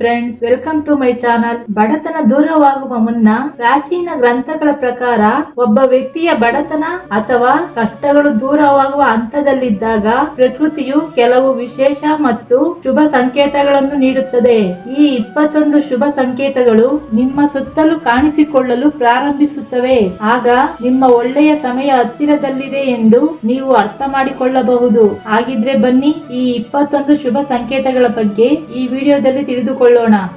Friends, welcome to my channel. ಬಡತನ ದೂರವಾಗುವ ಮುನ್ನ ಪ್ರಾಚೀನ ಗ್ರಂಥಗಳ ಪ್ರಕಾರ ಒಬ್ಬ ವ್ಯಕ್ತಿಯ ಬಡತನ ಅಥವಾ ಕಷ್ಟಗಳು ದೂರವಾಗುವ ಹಂತದಲ್ಲಿದ್ದಾಗ ಪ್ರಕೃತಿಯು ಕೆಲವು ವಿಶೇಷ ಮತ್ತು ಶುಭ ಸಂಕೇತಗಳನ್ನು ನೀಡುತ್ತದೆ. ಈ 21 ಶುಭ ಸಂಕೇತಗಳು ನಿಮ್ಮ ಸುತ್ತಲೂ ಕಾಣಿಸಿಕೊಳ್ಳಲು ಪ್ರಾರಂಭಿಸುತ್ತವೆ. ಆಗ ನಿಮ್ಮ ಒಳ್ಳೆಯ ಸಮಯ ಹತ್ತಿರದಲ್ಲಿದೆ ಎಂದು ನೀವು ಅರ್ಥ ಮಾಡಿಕೊಳ್ಳಬಹುದು. ಹಾಗಿದ್ರೆ ಬನ್ನಿ, ಈ 21 ಶುಭ ಸಂಕೇತಗಳ ಬಗ್ಗೆ ಈ ವಿಡಿಯೋದಲ್ಲಿ ತಿಳಿದುಕೊಳ್ಳೋಣ.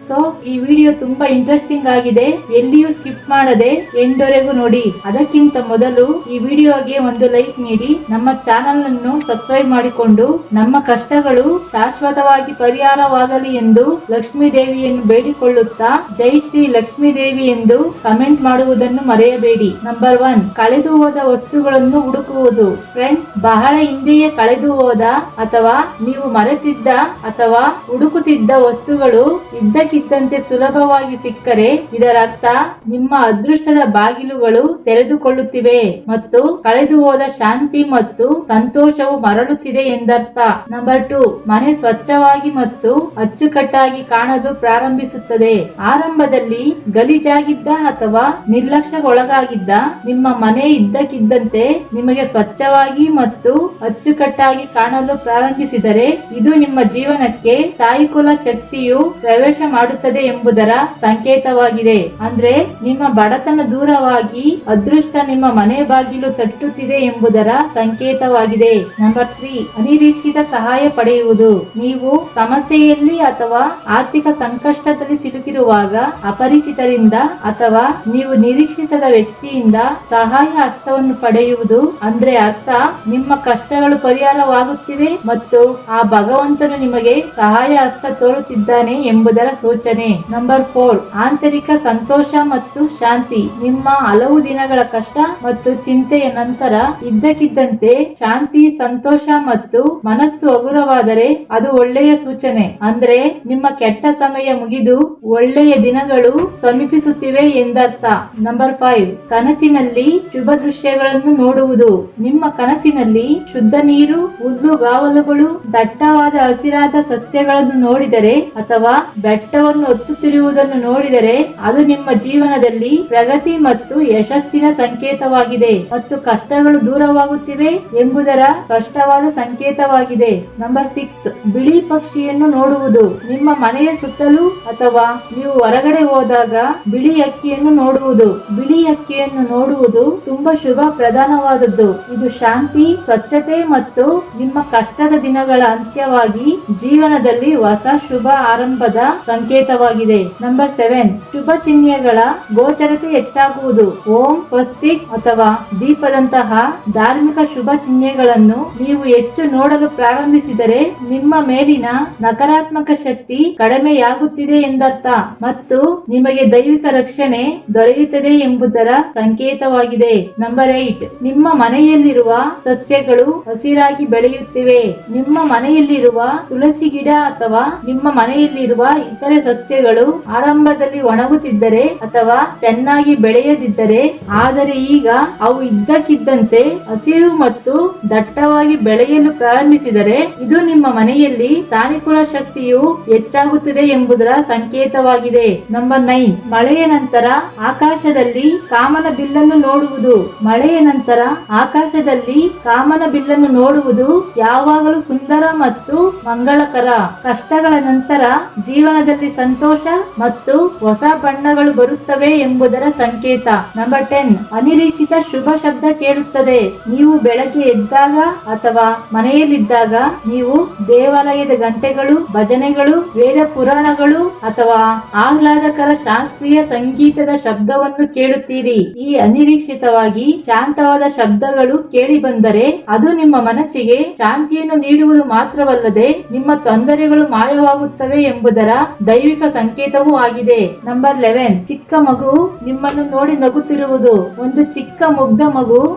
ಸೊ ಈ ವಿಡಿಯೋ ತುಂಬಾ ಇಂಟ್ರೆಸ್ಟಿಂಗ್ ಆಗಿದೆ, ಎಲ್ಲಿಯೂ ಸ್ಕಿಪ್ ಮಾಡದೆ ಎಂಡ್ ವರೆಗೂ ನೋಡಿ. ಅದಕ್ಕಿಂತ ಮೊದಲು ಈ ವಿಡಿಯೋಗೆ ಒಂದು ಲೈಕ್ ನೀಡಿ, ನಮ್ಮ ಚಾನೆಲ್ ಅನ್ನು ಸಬ್ಸ್ಕ್ರೈಬ್ ಮಾಡಿಕೊಂಡು ನಮ್ಮ ಕಷ್ಟಗಳು ಶಾಶ್ವತವಾಗಿ ಪರಿಹಾರವಾಗಲಿ ಎಂದು ಲಕ್ಷ್ಮೀ ದೇವಿಯನ್ನು ಬೇಡಿಕೊಳ್ಳುತ್ತಾ ಜೈ ಶ್ರೀ ಲಕ್ಷ್ಮೀ ದೇವಿ ಎಂದು ಕಮೆಂಟ್ ಮಾಡುವುದನ್ನು ಮರೆಯಬೇಡಿ. ನಂಬರ್ 1, ಕಳೆದು ಹೋದ ವಸ್ತುಗಳನ್ನು ಹುಡುಕುವುದು. ಫ್ರೆಂಡ್ಸ್, ಬಹಳ ಹಿಂದೆಯೇ ಕಳೆದು ಹೋದ ಅಥವಾ ನೀವು ಮರೆತಿದ್ದ ಅಥವಾ ಹುಡುಕುತ್ತಿದ್ದ ವಸ್ತುಗಳು ಇದ್ದಕ್ಕಿದ್ದಂತೆ ಸುಲಭವಾಗಿ ಸಿಕ್ಕರೆ ಇದರರ್ಥ ನಿಮ್ಮ ಅದೃಷ್ಟದ ಬಾಗಿಲುಗಳು ತೆರೆದುಕೊಳ್ಳುತ್ತಿವೆ ಮತ್ತು ಕಳೆದು ಹೋದ ಶಾಂತಿ ಮತ್ತು ಸಂತೋಷವು ಮರಳುತ್ತಿದೆ ಎಂದರ್ಥ. ನಂಬರ್ 2, ಮನೆ ಸ್ವಚ್ಛವಾಗಿ ಮತ್ತು ಅಚ್ಚುಕಟ್ಟಾಗಿ ಕಾಣಲು ಪ್ರಾರಂಭಿಸುತ್ತದೆ. ಆರಂಭದಲ್ಲಿ ಗಲೀಜಾಗಿದ್ದ ಅಥವಾ ನಿರ್ಲಕ್ಷ್ಯಕ್ಕೊಳಗಾಗಿದ್ದ ನಿಮ್ಮ ಮನೆ ಇದ್ದಕ್ಕಿದ್ದಂತೆ ನಿಮಗೆ ಸ್ವಚ್ಛವಾಗಿ ಮತ್ತು ಅಚ್ಚುಕಟ್ಟಾಗಿ ಕಾಣಲು ಪ್ರಾರಂಭಿಸಿದರೆ ಇದು ನಿಮ್ಮ ಜೀವನಕ್ಕೆ ತಾಯಿಕುಲ ಶಕ್ತಿಯು ಪ್ರವೇಶ ಮಾಡುತ್ತದೆ ಎಂಬುದರ ಸಂಕೇತವಾಗಿದೆ. ಅಂದ್ರೆ ನಿಮ್ಮ ಬಡತನ ದೂರವಾಗಿ ಅದೃಷ್ಟ ನಿಮ್ಮ ಮನೆ ಬಾಗಿಲು ತಟ್ಟುತ್ತಿದೆ ಎಂಬುದರ ಸಂಕೇತವಾಗಿದೆ. ನಂಬರ್ 3, ಅನಿರೀಕ್ಷಿತ ಸಹಾಯ ಪಡೆಯುವುದು. ನೀವು ಸಮಸ್ಯೆಯಲ್ಲಿ ಅಥವಾ ಆರ್ಥಿಕ ಸಂಕಷ್ಟದಲ್ಲಿ ಸಿಲುಕಿರುವಾಗ ಅಪರಿಚಿತರಿಂದ ಅಥವಾ ನೀವು ನಿರೀಕ್ಷಿಸದ ವ್ಯಕ್ತಿಯಿಂದ ಸಹಾಯ ಹಸ್ತವನ್ನು ಪಡೆಯುವುದು ಅಂದ್ರೆ ಅರ್ಥ ನಿಮ್ಮ ಕಷ್ಟಗಳು ಪರಿಹಾರವಾಗುತ್ತಿವೆ ಮತ್ತು ಆ ಭಗವಂತನು ನಿಮಗೆ ಸಹಾಯ ಹಸ್ತ ತೋರುತ್ತಿದ್ದಾನೆ ಎಂಬುದರ ಸೂಚನೆ. ನಂಬರ್ 4, ಆಂತರಿಕ ಸಂತೋಷ ಮತ್ತು ಶಾಂತಿ. ನಿಮ್ಮ ಹಲವು ದಿನಗಳ ಕಷ್ಟ ಮತ್ತು ಚಿಂತೆಯ ನಂತರ ಇದ್ದಕ್ಕಿದ್ದಂತೆ ಶಾಂತಿ, ಸಂತೋಷ ಮತ್ತು ಮನಸ್ಸು ಹಗುರವಾದರೆ ಅದು ಒಳ್ಳೆಯ ಸೂಚನೆ. ಅಂದ್ರೆ ನಿಮ್ಮ ಕೆಟ್ಟ ಸಮಯ ಮುಗಿದು ಒಳ್ಳೆಯ ದಿನಗಳು ಸಮೀಪಿಸುತ್ತಿವೆ ಎಂದರ್ಥ. ನಂಬರ್ 5, ಕನಸಿನಲ್ಲಿ ಶುಭ ದೃಶ್ಯಗಳನ್ನು ನೋಡುವುದು. ನಿಮ್ಮ ಕನಸಿನಲ್ಲಿ ಶುದ್ಧ ನೀರು, ಹುಲ್ಲುಗಾವಲುಗಳು, ದಟ್ಟವಾದ ಹಸಿರಾದ ಸಸ್ಯಗಳನ್ನು ನೋಡಿದರೆ ಅಥವಾ ಬೆಟ್ಟವನ್ನು ಹತ್ತುತ್ತಿರುವುದನ್ನು ನೋಡಿದರೆ ಅದು ನಿಮ್ಮ ಜೀವನದಲ್ಲಿ ಪ್ರಗತಿ ಮತ್ತು ಯಶಸ್ಸಿನ ಸಂಕೇತವಾಗಿದೆ ಮತ್ತು ಕಷ್ಟಗಳು ದೂರವಾಗುತ್ತಿವೆ ಎಂಬುದರ ಸ್ಪಷ್ಟವಾದ ಸಂಕೇತವಾಗಿದೆ. ನಂಬರ್ 6, ಬಿಳಿ ಪಕ್ಷಿಯನ್ನು ನೋಡುವುದು. ನಿಮ್ಮ ಮನೆಯ ಸುತ್ತಲೂ ಅಥವಾ ನೀವು ಹೊರಗಡೆ ಹೋದಾಗ ಬಿಳಿ ಹಕ್ಕಿಯನ್ನು ನೋಡುವುದು. ಬಿಳಿ ಹಕ್ಕಿಯನ್ನು ನೋಡುವುದು ತುಂಬಾ ಶುಭ ಪ್ರಧಾನವಾದದ್ದು. ಇದು ಶಾಂತಿ, ಸ್ವಚ್ಛತೆ ಮತ್ತು ನಿಮ್ಮ ಕಷ್ಟದ ದಿನಗಳ ಅಂತ್ಯವಾಗಿ ಜೀವನದಲ್ಲಿ ಹೊಸ ಶುಭ ಆರಂಭದ ಸಂಕೇತವಾಗಿದೆ. ನಂಬರ್ 7, ಶುಭ ಚಿಹ್ನೆಗಳ ಗೋಚರತೆ ಹೆಚ್ಚಾಗುವುದು. ಓಂ, ಸ್ವಸ್ತಿಕ್ ಅಥವಾ ದೀಪದಂತಹ ಧಾರ್ಮಿಕ ಶುಭ ಚಿಹ್ನೆಗಳನ್ನು ನೀವು ಹೆಚ್ಚು ನೋಡಲು ಪ್ರಾರಂಭಿಸಿದರೆ ನಿಮ್ಮ ಮೇಲಿನ ನಕಾರಾತ್ಮಕ ಶಕ್ತಿ ಕಡಿಮೆಯಾಗುತ್ತಿದೆ ಎಂದರ್ಥ ಮತ್ತು ನಿಮಗೆ ದೈವಿಕ ರಕ್ಷಣೆ ದೊರೆಯುತ್ತದೆ ಎಂಬುದರ ಸಂಕೇತವಾಗಿದೆ. ನಂಬರ್ 8, ನಿಮ್ಮ ಮನೆಯಲ್ಲಿರುವ ಸಸ್ಯಗಳು ಹಸಿರಾಗಿ ಬೆಳೆಯುತ್ತಿವೆ. ನಿಮ್ಮ ಮನೆಯಲ್ಲಿರುವ ತುಳಸಿ ಗಿಡ ಅಥವಾ ನಿಮ್ಮ ಮನೆಯಲ್ಲಿರುವ ಇತರೆ ಸಸ್ಯಗಳು ಆರಂಭದಲ್ಲಿ ಒಣಗುತ್ತಿದ್ದರೆ ಅಥವಾ ಚೆನ್ನಾಗಿ ಬೆಳೆಯದಿದ್ದರೆ, ಆದರೆ ಈಗ ಅವು ಇದ್ದಕ್ಕಿದ್ದಂತೆ ಹಸಿರು ಮತ್ತು ದಟ್ಟವಾಗಿ ಬೆಳೆಯಲು ಪ್ರಾರಂಭಿಸಿದರೆ ಇದು ನಿಮ್ಮ ಮನೆಯಲ್ಲಿ ತಾನಿಕುಳ ಶಕ್ತಿಯು ಹೆಚ್ಚಾಗುತ್ತದೆ ಎಂಬುದರ ಸಂಕೇತವಾಗಿದೆ. ನಂಬರ್ 9, ಮಳೆಯ ನಂತರ ಆಕಾಶದಲ್ಲಿ ಕಾಮನ ಬಿಲ್ಲನ್ನು ನೋಡುವುದು. ಮಳೆಯ ನಂತರ ಆಕಾಶದಲ್ಲಿ ಕಾಮನ ಬಿಲ್ಲನ್ನು ನೋಡುವುದು ಯಾವಾಗಲೂ ಸುಂದರ ಮತ್ತು ಮಂಗಳಕರ. ಕಷ್ಟಗಳ ನಂತರ ಜೀವನದಲ್ಲಿ ಸಂತೋಷ ಮತ್ತು ಹೊಸ ಬಣ್ಣಗಳು ಬರುತ್ತವೆ ಎಂಬುದರ ಸಂಕೇತ. ನಂಬರ್ 10, ಅನಿರೀಕ್ಷಿತ ಶುಭ ಶಬ್ದ ಕೇಳುತ್ತದೆ. ನೀವು ಬೆಳಗ್ಗೆ ಎದ್ದಾಗ ಅಥವಾ ಮನೆಯಲ್ಲಿದ್ದಾಗ ನೀವು ದೇವಾಲಯದ ಗಂಟೆಗಳು, ಭಜನೆಗಳು, ವೇದ ಪುರಾಣಗಳು ಅಥವಾ ಆಹ್ಲಾದಕರ ಶಾಸ್ತ್ರೀಯ ಸಂಗೀತದ ಶಬ್ದವನ್ನು ಕೇಳುತ್ತೀರಿ. ಈ ಅನಿರೀಕ್ಷಿತವಾಗಿ ಶಾಂತವಾದ ಶಬ್ದಗಳು ಕೇಳಿ ಬಂದರೆ ಅದು ನಿಮ್ಮ ಮನಸ್ಸಿಗೆ ಶಾಂತಿಯನ್ನು ನೀಡುವುದು ಮಾತ್ರವಲ್ಲದೆ ನಿಮ್ಮ ತೊಂದರೆಗಳು ಮಾಯವಾಗುತ್ತವೆ ಎಂಬುದರ ದೈವಿಕ ಸಂಕೇತವೂ ಆಗಿದೆ. ನಂಬರ್ 11, ಚಿಕ್ಕ ಮಗು ನಿಮ್ಮನ್ನು ನೋಡಿ ನಗುತ್ತಿರುವುದು. ಒಂದು ಚಿಕ್ಕ ಮುಗ್ಧ ಮಗು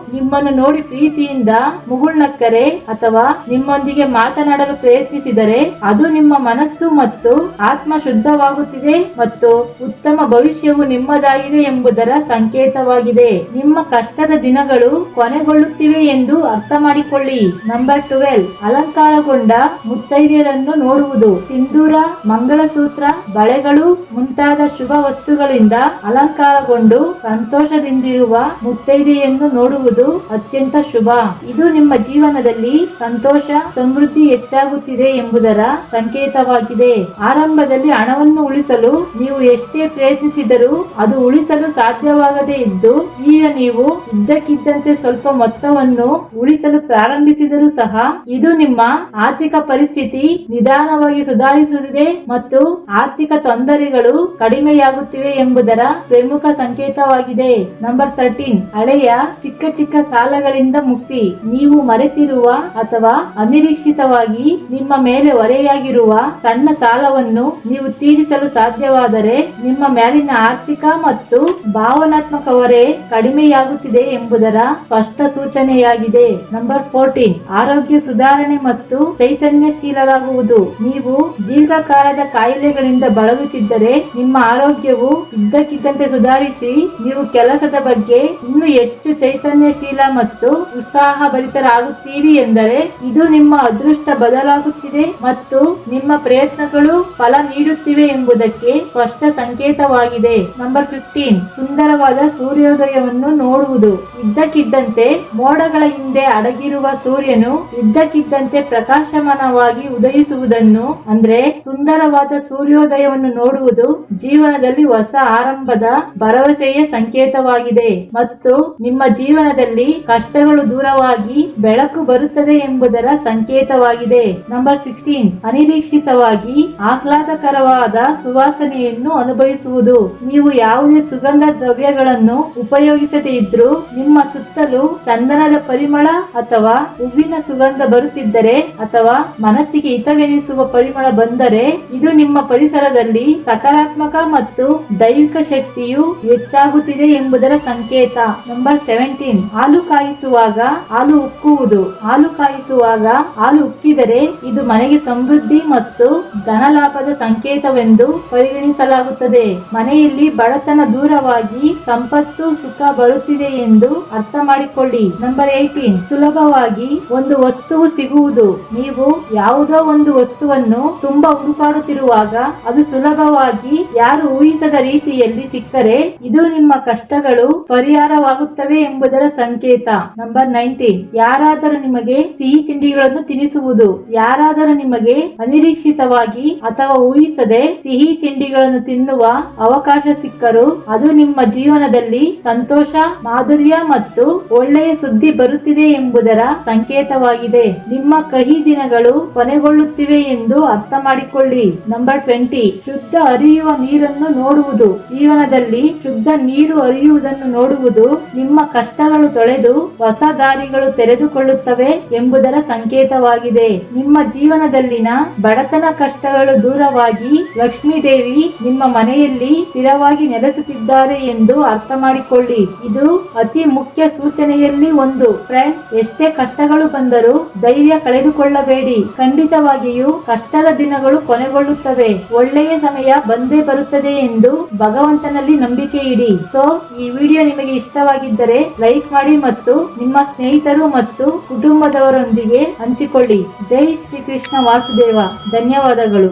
ನಿಮ್ಮನ್ನು ನೋಡಿ ಪ್ರೀತಿಯಿಂದ ಮುಗುಳ್ನಕ್ಕರೆ ಅಥವಾ ನಿಮ್ಮೊಂದಿಗೆ ಮಾತನಾಡಲು ಪ್ರಯತ್ನಿಸಿದರೆ ಅದು ನಿಮ್ಮ ಮನಸ್ಸು ಮತ್ತು ಆತ್ಮ ಶುದ್ಧವಾಗುತ್ತಿದೆ ಮತ್ತು ಉತ್ತಮ ಭವಿಷ್ಯವು ನಿಮ್ಮದಾಗಿದೆ ಎಂಬುದರ ಸಂಕೇತವಾಗಿದೆ. ನಿಮ್ಮ ಕಷ್ಟದ ದಿನಗಳು ಕೊನೆಗೊಳ್ಳುತ್ತಿವೆ ಎಂದು ಅರ್ಥ ಮಾಡಿಕೊಳ್ಳಿ. ನಂಬರ್ 12, ಅಲಂಕಾರಗೊಂಡ ಮುತ್ತೈದೆಯರನ್ನು ನೋಡುವುದು. ಸಿಂಧೂರ, ಮಂಗಳ ಮಂಗಳಸೂತ್ರ, ಬಳೆಗಳು ಮುಂತಾದ ಶುಭ ವಸ್ತುಗಳಿಂದ ಅಲಂಕಾರಗೊಂಡು ಸಂತೋಷದಿಂದಿರುವ ಮುತ್ತೈದೆಯನ್ನು ನೋಡುವುದು ಅತ್ಯಂತ ಶುಭ. ಇದು ನಿಮ್ಮ ಜೀವನದಲ್ಲಿ ಸಂತೋಷ, ಸಮೃದ್ಧಿ ಹೆಚ್ಚಾಗುತ್ತಿದೆ ಎಂಬುದರ ಸಂಕೇತವಾಗಿದೆ. ಆರಂಭದಲ್ಲಿ ಹಣವನ್ನು ಉಳಿಸಲು ನೀವು ಎಷ್ಟೇ ಪ್ರಯತ್ನಿಸಿದರೂ ಅದು ಉಳಿಸಲು ಸಾಧ್ಯವಾಗದೇ ಇದ್ದು, ಈಗ ನೀವು ಇದ್ದಕ್ಕಿದ್ದಂತೆ ಸ್ವಲ್ಪ ಮೊತ್ತವನ್ನು ಉಳಿಸಲು ಪ್ರಾರಂಭಿಸಿದರೂ ಸಹ ಇದು ನಿಮ್ಮ ಆರ್ಥಿಕ ಪರಿಸ್ಥಿತಿ ನಿಧಾನವಾಗಿ ಸುಧಾರಿಸುತ್ತಿದೆ ಮತ್ತು ಆರ್ಥಿಕ ತೊಂದರೆಗಳು ಕಡಿಮೆಯಾಗುತ್ತಿವೆ ಎಂಬುದರ ಪ್ರಮುಖ ಸಂಕೇತವಾಗಿದೆ. ನಂಬರ್ 13, ಹಳೆಯ ಚಿಕ್ಕ ಚಿಕ್ಕ ಸಾಲಗಳಿಂದ ಮುಕ್ತಿ. ನೀವು ಮರೆತಿರುವ ಅಥವಾ ಅನಿರೀಕ್ಷಿತವಾಗಿ ನಿಮ್ಮ ಮೇಲೆ ಹೊರೆಯಾಗಿರುವ ಸಣ್ಣ ಸಾಲವನ್ನು ನೀವು ತೀರಿಸಲು ಸಾಧ್ಯವಾದರೆ ನಿಮ್ಮ ಮೇಲಿನ ಆರ್ಥಿಕ ಮತ್ತು ಭಾವನಾತ್ಮಕ ಹೊರೆ ಕಡಿಮೆಯಾಗುತ್ತಿದೆ ಎಂಬುದರ ಸ್ಪಷ್ಟ ಸೂಚನೆಯಾಗಿದೆ. ನಂಬರ್ 14, ಆರೋಗ್ಯ ಸುಧಾರಣೆ ಮತ್ತು ಚೈತನ್ಯಶೀಲರಾಗುವುದು. ನೀವು ದೀರ್ಘಕಾಲದ ಕಾಯಿಲೆಗಳಿಂದ ಬಳಲುತ್ತಿದ್ದರೆ ನಿಮ್ಮ ಆರೋಗ್ಯವು ಇದ್ದಕ್ಕಿದ್ದಂತೆ ಸುಧಾರಿಸಿ ನೀವು ಕೆಲಸದ ಬಗ್ಗೆ ಇನ್ನೂ ಹೆಚ್ಚು ಚೈತನ್ಯಶೀಲ ಮತ್ತು ಉತ್ಸಾಹಭರಿತರಾಗುತ್ತೀರಿ ಎಂದರೆ ಇದು ನಿಮ್ಮ ಅದೃಷ್ಟ ಬದಲಾಗುತ್ತಿದೆ ಮತ್ತು ನಿಮ್ಮ ಪ್ರಯತ್ನಗಳು ಫಲ ನೀಡುತ್ತಿವೆ ಎಂಬುದಕ್ಕೆ ಸ್ಪಷ್ಟ ಸಂಕೇತವಾಗಿದೆ. ನಂಬರ್ 15, ಸುಂದರವಾದ ಸೂರ್ಯೋದಯವನ್ನು ನೋಡುವುದು. ಇದ್ದಕ್ಕಿದ್ದಂತೆ ಮೋಡಗಳ ಹಿಂದೆ ಅಡಗಿರುವ ಸೂರ್ಯನು ಇದ್ದಕ್ಕಿದ್ದಂತೆ ಪ್ರಕಾಶಮಾನವಾಗಿ ಉದಯಿಸುವುದನ್ನು ಅಂದ್ರೆ ಸುಂದರವಾದ ಸೂರ್ಯೋದಯವನ್ನು ನೋಡುವುದು ಜೀವನದಲ್ಲಿ ಹೊಸ ಆರಂಭದ ಭರವಸೆಯ ಸಂಕೇತವಾಗಿದೆ ಮತ್ತು ನಿಮ್ಮ ಜೀವನದಲ್ಲಿ ಕಷ್ಟಗಳು ದೂರವಾಗಿ ಬೆಳಕು ಬರುತ್ತದೆ ಎಂಬುದರ ಸಂಕೇತವಾಗಿದೆ. ನಂಬರ್ 16, ಅನಿರೀಕ್ಷಿತವಾಗಿ ಆಹ್ಲಾದಕರವಾದ ಸುವಾಸನೆಯನ್ನು ಅನುಭವಿಸುವುದು. ನೀವು ಯಾವುದೇ ಸುಗಂಧ ದ್ರವ್ಯಗಳನ್ನು ಉಪಯೋಗಿಸದೇ ಇದ್ರೂ ನಿಮ್ಮ ಸುತ್ತಲೂ ಚಂದನದ ಪರಿಮಳ ಅಥವಾ ಹೂವಿನ ಸುಗಂಧ ಬರುತ್ತಿದ್ದರೆ ಅಥವಾ ಮನಸ್ಸಿಗೆ ಹಿತವೆನಿಸುವ ಪರಿಮಳ ಬಂದರೆ ಇದು ನಿಮ್ಮ ಪರಿಸರದಲ್ಲಿ ಸಕಾರಾತ್ಮಕ ಮತ್ತು ದೈವಿಕ ಶಕ್ತಿಯು ಹೆಚ್ಚಾಗುತ್ತಿದೆ ಎಂಬುದರ ಸಂಕೇತ. ನಂಬರ್ 17, ಹಾಲು ಕಾಯಿಸುವಾಗ ಹಾಲು ಉಕ್ಕುವುದು. ಹಾಲು ಕಾಯಿಸುವಾಗ ಹಾಲು ಉಕ್ಕಿದರೆ ಇದು ಮನೆಗೆ ಸಮೃದ್ಧಿ ಮತ್ತು ಧನಲಾಭದ ಸಂಕೇತವೆಂದು ಪರಿಗಣಿಸಲಾಗುತ್ತದೆ. ಮನೆಯಲ್ಲಿ ಬಡತನ ದೂರವಾಗಿ ಸಂಪತ್ತು, ಸುಖ ಬರುತ್ತಿದೆ ಎಂದು ಅರ್ಥ ಮಾಡಿಕೊಳ್ಳಿ. ನಂಬರ್ 18, ಸುಲಭವಾಗಿ ಒಂದು ವಸ್ತುವು ಸಿಗುವುದು. ನೀವು ಯಾವುದೋ ಒಂದು ವಸ್ತುವನ್ನು ತುಂಬಾ ಹುಡುಕಾಡುತ್ತಿರುವಾಗ ಅದು ಸುಲಭವಾಗಿ ಯಾರು ಊಹಿಸದ ರೀತಿಯಲ್ಲಿ ಸಿಕ್ಕರೆ ಇದು ನಿಮ್ಮ ಕಷ್ಟಗಳು ಪರಿಹಾರವಾಗುತ್ತವೆ ಎಂಬುದರ ಸಂಕೇತ. ನಂಬರ್ 19, ಯಾರಾದರೂ ನಿಮಗೆ ಸಿಹಿ ತಿಂಡಿಗಳನ್ನು ತಿನ್ನಿಸುವುದು. ಯಾರಾದರೂ ನಿಮಗೆ ಅನಿರೀಕ್ಷಿತವಾಗಿ ಅಥವಾ ಊಹಿಸದೆ ಸಿಹಿ ತಿಂಡಿಗಳನ್ನು ತಿನ್ನುವ ಅವಕಾಶ ಸಿಕ್ಕರು ಅದು ನಿಮ್ಮ ಜೀವನದಲ್ಲಿ ಸಂತೋಷ, ಮಾಧುರ್ಯ ಮತ್ತು ಒಳ್ಳೆಯ ಸುದ್ದಿ ಬರುತ್ತಿದೆ ಎಂಬುದರ ಸಂಕೇತವಾಗಿದೆ. ನಿಮ್ಮ ಕಹಿ ದಿನಗಳು ಕೊನೆಗೊಳ್ಳುತ್ತಿವೆ ಎಂದು ಅರ್ಥ ಮಾಡಿಕೊಳ್ಳಿ. ನಂಬರ್ 20, ಶುದ್ಧ ಹರಿಯುವ ನೀರನ್ನು ನೋಡುವುದು. ಜೀವನದಲ್ಲಿ ಶುದ್ಧ ನೀರು ಹರಿಯುವುದನ್ನು ನೋಡುವುದು ನಿಮ್ಮ ಕಷ್ಟಗಳು ತೊಳೆದು ಹೊಸ ದಾರಿಗಳು ತೆರೆದುಕೊಳ್ಳುತ್ತವೆ ಎಂಬುದರ ಸಂಕೇತವಾಗಿದೆ. ನಿಮ್ಮ ಜೀವನದಲ್ಲಿನ ಬಡತನ ಕಷ್ಟಗಳು ದೂರವಾಗಿ ಲಕ್ಷ್ಮೀ ದೇವಿ ನಿಮ್ಮ ಮನೆಯಲ್ಲಿ ಸ್ಥಿರವಾಗಿ ನೆಲೆಸುತ್ತಿದ್ದಾರೆ ಎಂದು ಅರ್ಥ ಮಾಡಿಕೊಳ್ಳಿ. ಇದು ಅತಿ ಮುಖ್ಯ ಸೂಚನೆಯಲ್ಲಿ ಒಂದು. ಫ್ರೆಂಡ್ಸ್, ಎಷ್ಟೇ ಕಷ್ಟಗಳು ಬಂದರೂ ಧೈರ್ಯ ಕಳೆದುಕೊಳ್ಳಬೇಡಿ. ಖಂಡಿತವಾಗಿಯೂ ಕಷ್ಟದ ದಿನಗಳು ಕೊನೆಗೊಳ್ಳುತ್ತವೆ. ಒಳ್ಳೆಯ ಸಮಯ ಬಂದೇ ಬರುತ್ತದೆ ಎಂದು ಭಗವಂತನಲ್ಲಿ ನಂಬಿಕೆ ಇಡಿ. ಸೊ ಈ ವಿಡಿಯೋ ನಿಮಗೆ ಇಷ್ಟವಾಗಿದ್ದರೆ ಲೈಕ್ ಮಾಡಿ ಮತ್ತು ನಿಮ್ಮ ಸ್ನೇಹಿತರು ಮತ್ತು ಕುಟುಂಬದವರೊಂದಿಗೆ ಹಂಚಿಕೊಳ್ಳಿ. ಜೈ ಶ್ರೀ ಕೃಷ್ಣ ವಾಸುದೇವ. ಧನ್ಯವಾದಗಳು.